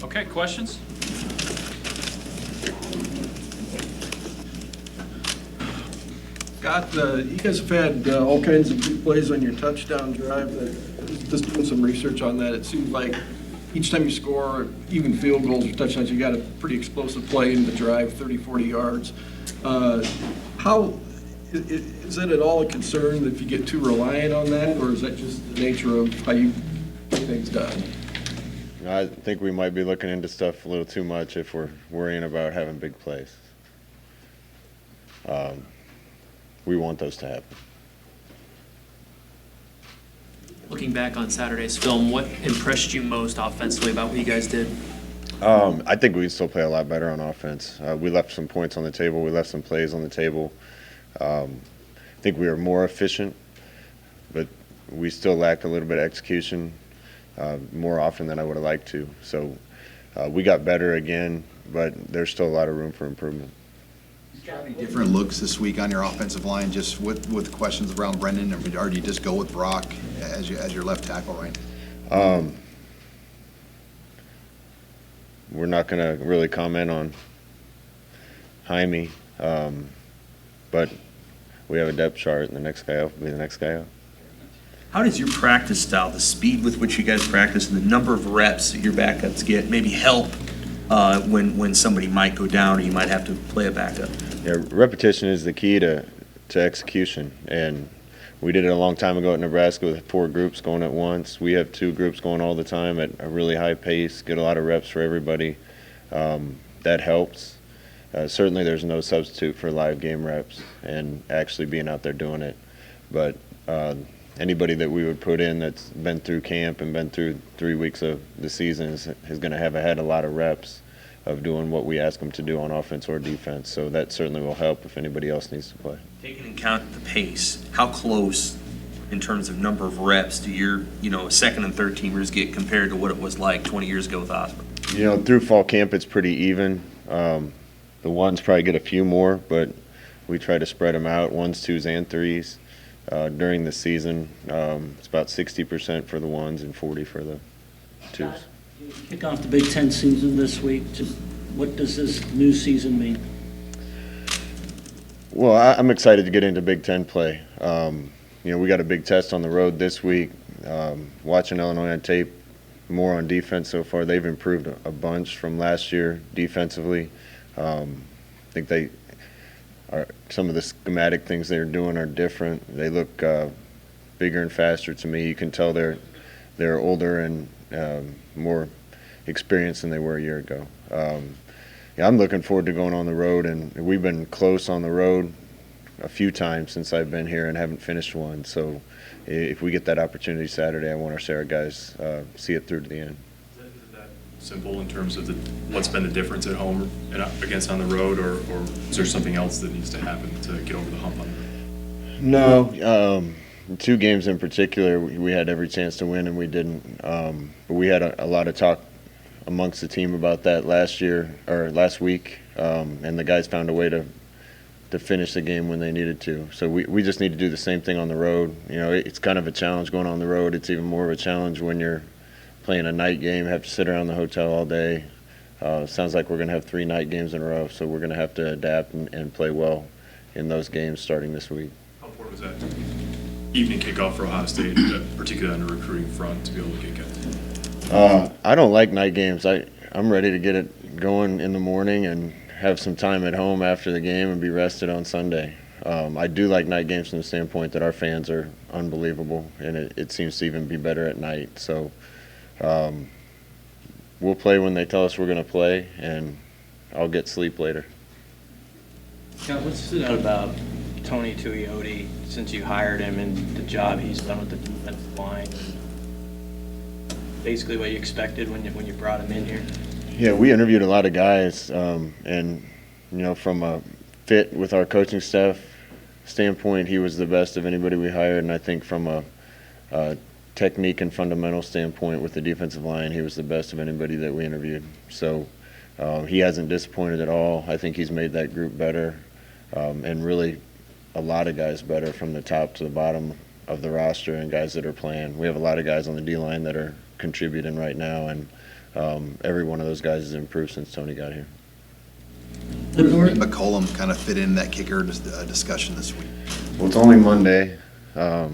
Okay, questions? Scott, you guys have had all kinds of big plays on your touchdown drive. Just doing some research on that, it seems like each time you score, even field goals or touchdowns, you got a pretty explosive play in the drive, 30, 40 yards. How is that at all a concern if you get too reliant on that, or is that just the nature of how you get things done? I think we might be looking into stuff a little too much if we're worrying about having big plays. We want those to happen. Looking back on Saturday's film, what impressed you most offensively about what you guys did? I think we can still play a lot better on offense. We left some points on the table. We left some plays on the table. I think we were more efficient, but we still lacked a little bit of execution more often than I would have liked to. So we got better again, but there's still a lot of room for improvement. Any different looks this week on your offensive line, just with questions around Brendan, or do you just go with Brock as your left tackle right now? We're not going to really comment on Jaime, but we have a depth chart, and the next guy up will be the next guy up. How does your practice style, the speed with which you guys practice, and the number of reps that your backups get, maybe help when somebody might go down or you might have to play a backup? Yeah, repetition is the key to execution, and we did it a long time ago at Nebraska with 4 groups going at once. We have 2 groups going all the time at a really high pace, get a lot of reps for everybody. That helps. Certainly there's no substitute for live game reps and actually being out there doing it. But anybody that we would put in that's been through camp and been through 3 weeks of the season is going to have had a lot of reps of doing what we ask them to do on offense or defense. So that certainly will help if anybody else needs to play. Taking into account the pace, how close in terms of number of reps do your second and third teamers get compared to what it was like 20 years ago with Osborne? Through fall camp it's pretty even. The ones probably get a few more, but we try to spread them out, 1s, 2s, and 3s. During the season, it's about 60% for the 1s and 40 for the 2s. Kick off the Big Ten season this week. Just what does this new season mean? Well, I'm excited to get into Big Ten play. We got a big test on the road this week. Watching Illinois on tape, more on defense so far. They've improved a bunch from last year defensively. I think some of the schematic things they're doing are different. They look bigger and faster to me. You can tell they're older and more experienced than they were a year ago. I'm looking forward to going on the road, and we've been close on the road a few times since I've been here and haven't finished one. So if we get that opportunity Saturday, I want our Sarah guys see it through to the end. Is that simple in terms of what's been the difference at home and against on the road, or is there something else that needs to happen to get over the hump on the road? No. 2 games in particular, we had every chance to win and we didn't. But we had a lot of talk amongst the team about that last week, and the guys found a way to finish the game when they needed to. So we just need to do the same thing on the road. It's kind of a challenge going on the road. It's even more of a challenge when you're playing a night game, have to sit around the hotel all day. Sounds like we're going to have 3 night games in a row, so we're going to have to adapt and play well in those games starting this week. How important was that evening kickoff for Ohio State, particularly on the recruiting front, to be able to get guys? I don't like night games. I'm ready to get it going in the morning and have some time at home after the game and be rested on Sunday. I do like night games from the standpoint that our fans are unbelievable, and it seems to even be better at night. So we'll play when they tell us we're going to play, and I'll get sleep later. Scott, what stood out about Tony Tuioti since you hired him and the job he's done with the defensive line? Basically what you expected when you brought him in here? Yeah, we interviewed a lot of guys, and from a fit with our coaching staff standpoint, he was the best of anybody we hired, and I think from a technique and fundamental standpoint with the defensive line, he was the best of anybody that we interviewed. So he hasn't disappointed at all. I think he's made that group better, and really a lot of guys better from the top to the bottom of the roster and guys that are playing. We have a lot of guys on the D-line that are contributing right now, and every one of those guys has improved since Tony got here. The North, McCollum kind of fit in that kicker discussion this week. Well, it's only Monday, so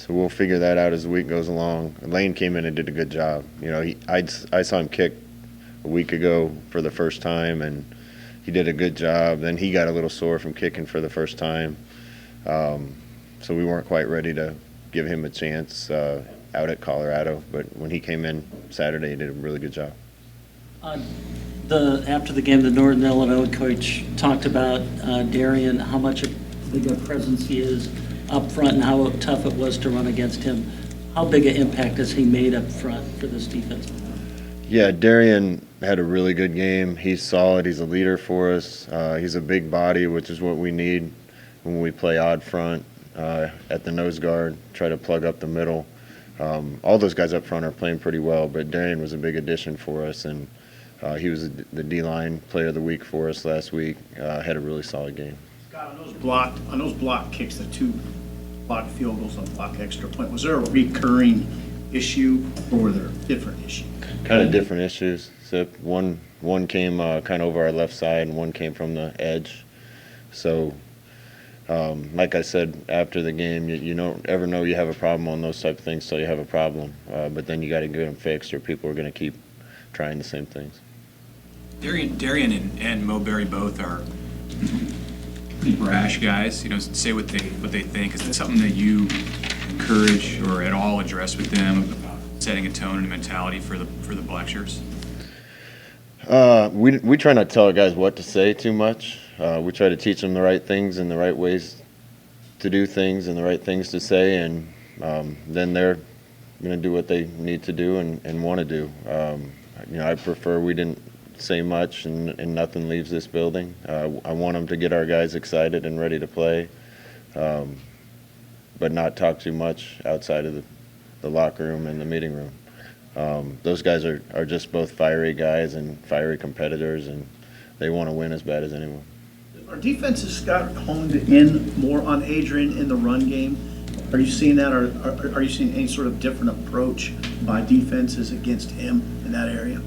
we'll figure that out as the week goes along. Lane came in and did a good job. You know, I saw him kick a week ago for the first time, and he did a good job. Then he got a little sore from kicking for the first time, so we weren't quite ready to give him a chance out at Colorado. But when he came in Saturday, he did a really good job. after the game, the Northern Illinois coach talked about Darian, how much big a presence he is up front and how tough it was to run against him. How big an impact has he made up front for this defense? Yeah, Darian had a really good game. He's solid. He's a leader for us. He's a big body, which is what we need when we play odd front at the nose guard, try to plug up the middle. All those guys up front are playing pretty well, but Darian was a big addition for us, and he was the D-line player of the week for us last week. Had a really solid game. Scott, on those block kicks, the two block field goals and block extra point, was there a recurring issue or were there different issues? Kind of different issues. So one came kind of over our left side, and one came from the edge. So, like I said after the game, you don't ever know you have a problem on those type of things till you have a problem. But then you got to get them fixed, or people are going to keep trying the same things. Darian and Moberry both are pretty brash guys. You know, say what they think. Is that something that you encourage or at all address with them about setting a tone and a mentality for the black shirts? We try not to tell our guys what to say too much. We try to teach them the right things and the right ways to do things and the right things to say, and then they're going to do what they need to do and want to do. You know, I prefer we didn't say much and nothing leaves this building. I want them to get our guys excited and ready to play, but not talk too much outside of the locker room and the meeting room. Those guys are just both fiery guys and fiery competitors, and they want to win as bad as anyone. Our defenses got honed in more on Adrian in the run game. Are you seeing that, or are you seeing any sort of different approach by defenses against him in that area?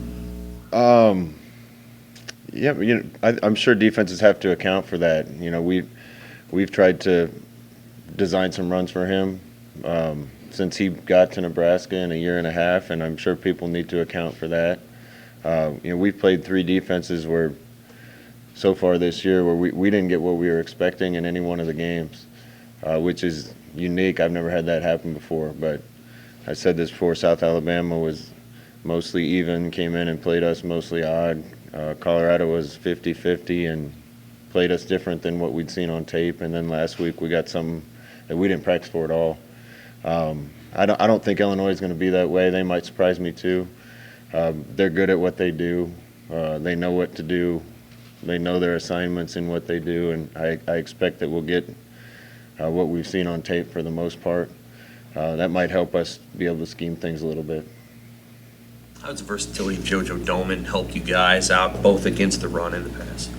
Yeah, you know, I'm sure defenses have to account for that. You know, we've tried to design some runs for him since he got to Nebraska in a year and a half, and I'm sure people need to account for that. You know, we've played 3 defenses where so far this year where we didn't get what we were expecting in any one of the games, which is unique. I've never had that happen before, but I said this before, South Alabama was mostly even, came in and played us mostly odd. Colorado was 50-50 and played us different than what we'd seen on tape, and then last week we got something that we didn't practice for at all. I don't think Illinois is going to be that way. They might surprise me too. They're good at what they do. They know what to do. They know their assignments and what they do, and I expect that we'll get what we've seen on tape for the most part. That might help us be able to scheme things a little bit. How does the versatility of JoJo Doman help you guys out, both against the run and the pass?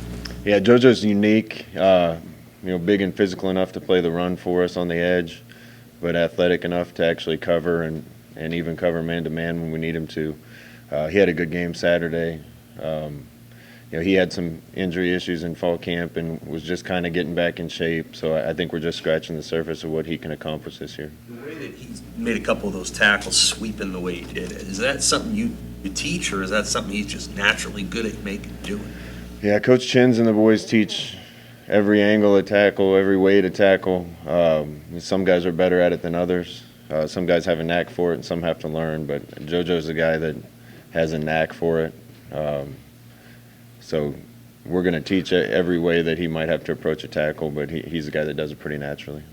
Yeah, JoJo's unique. You know, big and physical enough to play the run for us on the edge, but athletic enough to actually cover and even cover man-to-man when we need him to. He had a good game Saturday. You know, he had some injury issues in fall camp and was just kind of getting back in shape. So I think we're just scratching the surface of what he can accomplish this year. The way that he's made a couple of those tackles, sweeping the way he did, is that something you teach, or is that something he's just naturally good at doing? Yeah, Coach Chins and the boys teach every angle of tackle, every way to tackle. Some guys are better at it than others. Some guys have a knack for it, and some have to learn. But JoJo's a guy that has a knack for it. So we're going to teach every way that he might have to approach a tackle, but he's a guy that does it pretty naturally.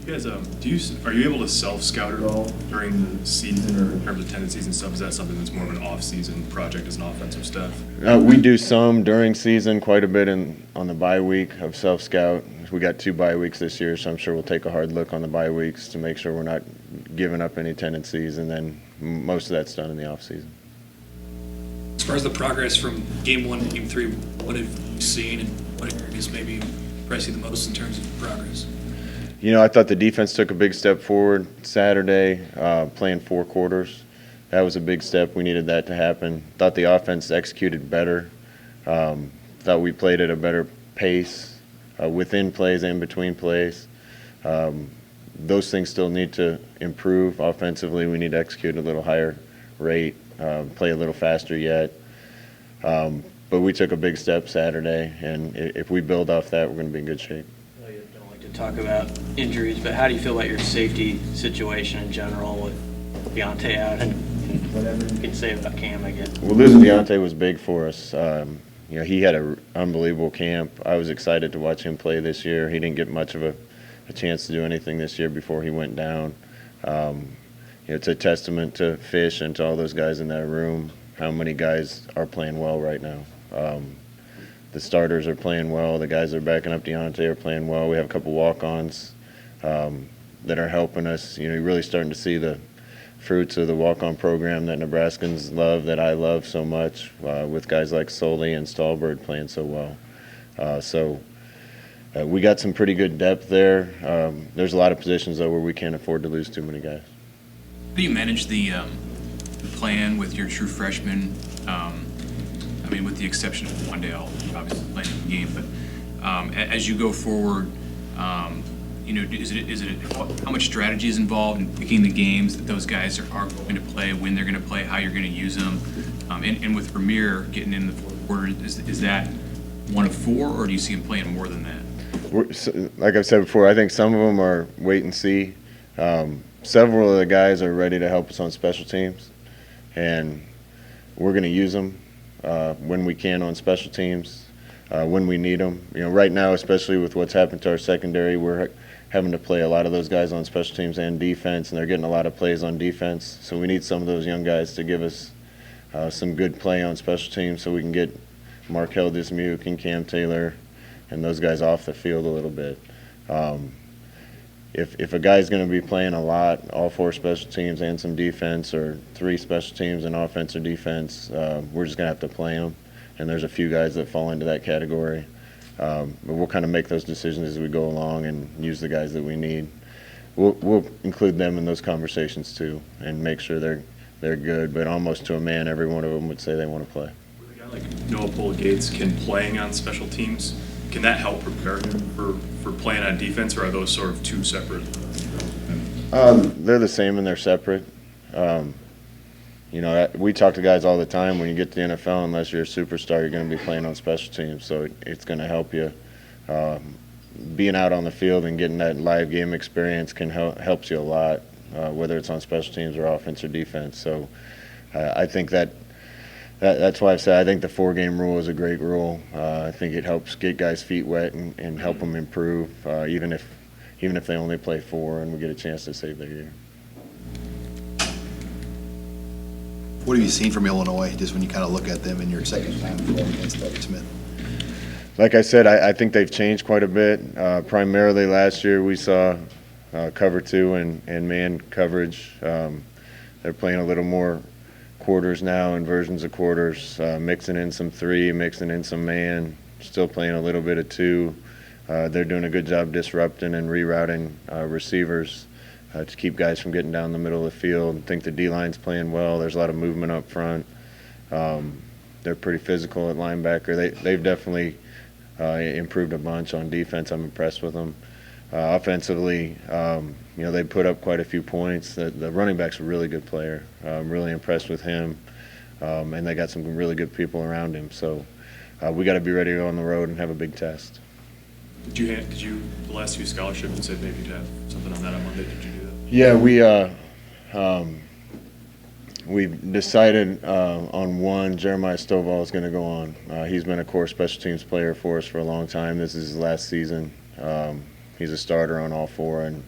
You guys, are you able to self-scout at all during the season, or in terms of tendencies and stuff? Is that something that's more of an off-season project as an offensive staff? We do some during season, quite a bit on the bye week of self-scout. We got 2 bye weeks this year, so I'm sure we'll take a hard look on the bye weeks to make sure we're not giving up any tendencies, and then most of that's done in the off-season. As far as the progress from game 1 to game 3, what have you seen, and what areas maybe impress you the most in terms of progress? I thought the defense took a big step forward Saturday, playing 4 quarters. That was a big step. We needed that to happen. Thought the offense executed better. Thought we played at a better pace within plays and between plays. Those things still need to improve. Offensively, we need to execute at a little higher rate, play a little faster yet. But we took a big step Saturday, and if we build off that, we're going to be in good shape. I know you don't like to talk about injuries, but how do you feel about your safety situation in general with Deontay out and whatever you can say about Cam, I guess? Well, losing Deontay was big for us. He had an unbelievable camp. I was excited to watch him play this year. He didn't get much of a chance to do anything this year before he went down. It's a testament to Fish and to all those guys in that room, how many guys are playing well right now. The starters are playing well. The guys that are backing up Deontay are playing well. We have a couple walk-ons that are helping us. You're really starting to see the fruits of the walk-on program that Nebraskans love, that I love so much, with guys like Soley and Stallbird playing so well. We got some pretty good depth there. There's a lot of positions, though, where we can't afford to lose too many guys. How do you manage the plan with your true freshmen? With the exception of Wandale, obviously playing the game, but as you go forward, is it how much strategy is involved in picking the games that those guys are going to play, when they're going to play, how you're going to use them? And with Premier getting in the fourth quarter, is that one of 4, or do you see him playing more than that? Like I've said before, I think some of them are wait and see. Several of the guys are ready to help us on special teams, and we're going to use them when we can on special teams, when we need them. Right now, especially with what's happened to our secondary, we're having to play a lot of those guys on special teams and defense, and they're getting a lot of plays on defense. So we need some of those young guys to give us some good play on special teams so we can get Markel Dismuke and Cam Taylor and those guys off the field a little bit. If a guy's going to be playing a lot, all 4 special teams and some defense, or 3 special teams and offense or defense, we're just going to have to play them. And there's a few guys that fall into that category. But we'll kind of make those decisions as we go along and use the guys that we need. We'll include them in those conversations too, and make sure they're good. But almost to a man, every one of them would say they want to play. With a guy like Noah Pull-Gates, can playing on special teams, can that help prepare him for playing on defense, or are those sort of 2 separate? They're the same and they're separate. We talk to guys all the time. When you get to the NFL, unless you're a superstar, you're going to be playing on special teams. So it's going to help you. Being out on the field and getting that live game experience helps you a lot, whether it's on special teams or offense or defense. So I think that's why I've said I think the 4-game rule is a great rule. I think it helps get guys' feet wet and help them improve, even if they only play 4 and we get a chance to save their year. What have you seen from Illinois, just when you kind of look at them in your second time going against Doug Smith? Like I said, I think they've changed quite a bit. Primarily last year we saw cover 2 and man coverage. They're playing a little more quarters now and versions of quarters, mixing in some 3, mixing in some man, still playing a little bit of 2. They're doing a good job disrupting and rerouting receivers to keep guys from getting down the middle of the field. I think the D-line's playing well. There's a lot of movement up front. They're pretty physical at linebacker. They've definitely improved a bunch on defense. I'm impressed with them. Offensively, they put up quite a few points. The running back's a really good player. I'm really impressed with him, and they got some really good people around him. So we got to be ready to go on the road and have a big test. Did you the last few scholarships, you said maybe you'd have something on that on Monday? Did you do that? Yeah, we decided on one. Jeremiah Stovall is going to go on. He's been a core special teams player for us for a long time. This is his last season. He's a starter on all 4, and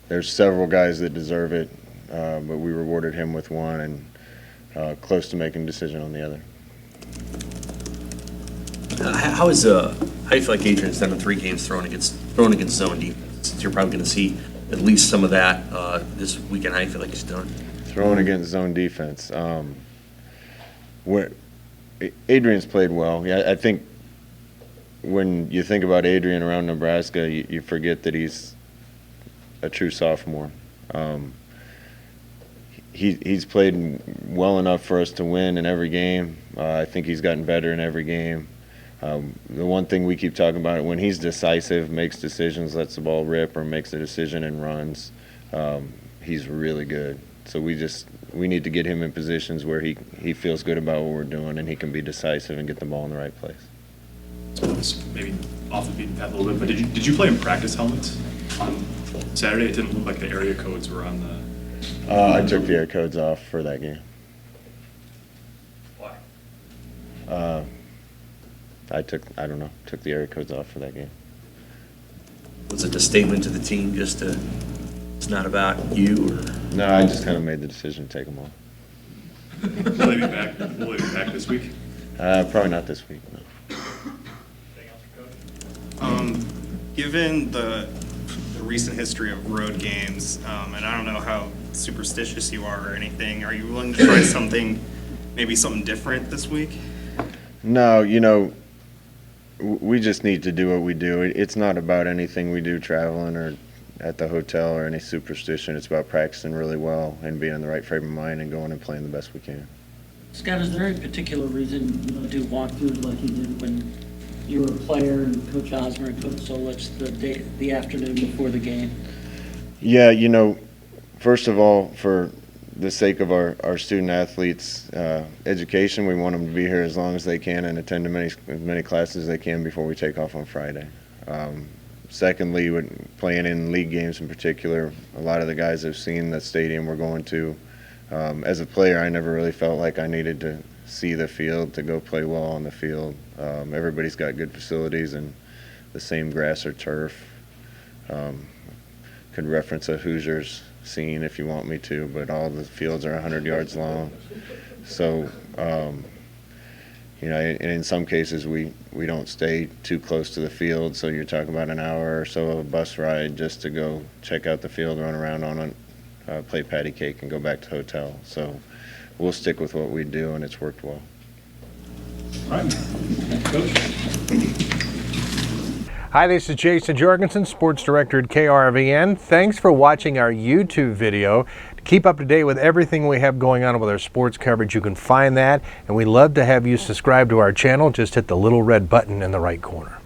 there's several guys that deserve it, but we rewarded him with one and close to making a decision on the other. How do you feel like Adrian's done in 3 games thrown against zone defense? Since you're probably going to see at least some of that this weekend, how do you feel like he's done? Throwing against zone defense. Adrian's played well. Yeah, I think when you think about Adrian around Nebraska, you forget that he's a true sophomore. He's played well enough for us to win in every game. I think he's gotten better in every game. The one thing we keep talking about, when he's decisive, makes decisions, lets the ball rip, or makes a decision and runs, he's really good. So we need to get him in positions where he feels good about what we're doing and he can be decisive and get the ball in the right place. So it's maybe off the beaten path a little bit, but did you play in practice helmets on Saturday? It didn't look like the area codes were on the. I took the air codes off for that game. Why? I don't know, took the area codes off for that game. Was it a statement to the team just to, it's not about you, or? No, I just kind of made the decision to take them off. Will they be back? Will they be back this week? Probably not this week, no. Given the recent history of road games, and I don't know how superstitious you are or anything, are you willing to try maybe something different this week? No, we just need to do what we do. It's not about anything we do traveling or at the hotel or any superstition. It's about practicing really well and being in the right frame of mind and going and playing the best we can. Scott, is there any particular reason you don't do walkthroughs like you did when you were a player and Coach Osmer and Coach Solich the afternoon before the game? Yeah, first of all, for the sake of our student athletes' education, we want them to be here as long as they can and attend as many classes as they can before we take off on Friday. Secondly, when playing in league games in particular, a lot of the guys have seen the stadium we're going to. As a player, I never really felt like I needed to see the field to go play well on the field. Everybody's got good facilities and the same grass or turf. Could reference a Hoosiers scene if you want me to, but all the fields are 100 yards long. So, and in some cases we don't stay too close to the field, so you're talking about an hour or so of a bus ride just to go check out the field, run around on it, play patty cake, and go back to the hotel. So we'll stick with what we do, and it's worked well. All right. Coach? Hi, this is Jason Jorgensen, Sports Director at KRVN. Thanks for watching our YouTube video. To keep up to date with everything we have going on with our sports coverage, you can find that, and we'd love to have you subscribe to our channel. Just hit the little red button in the right corner.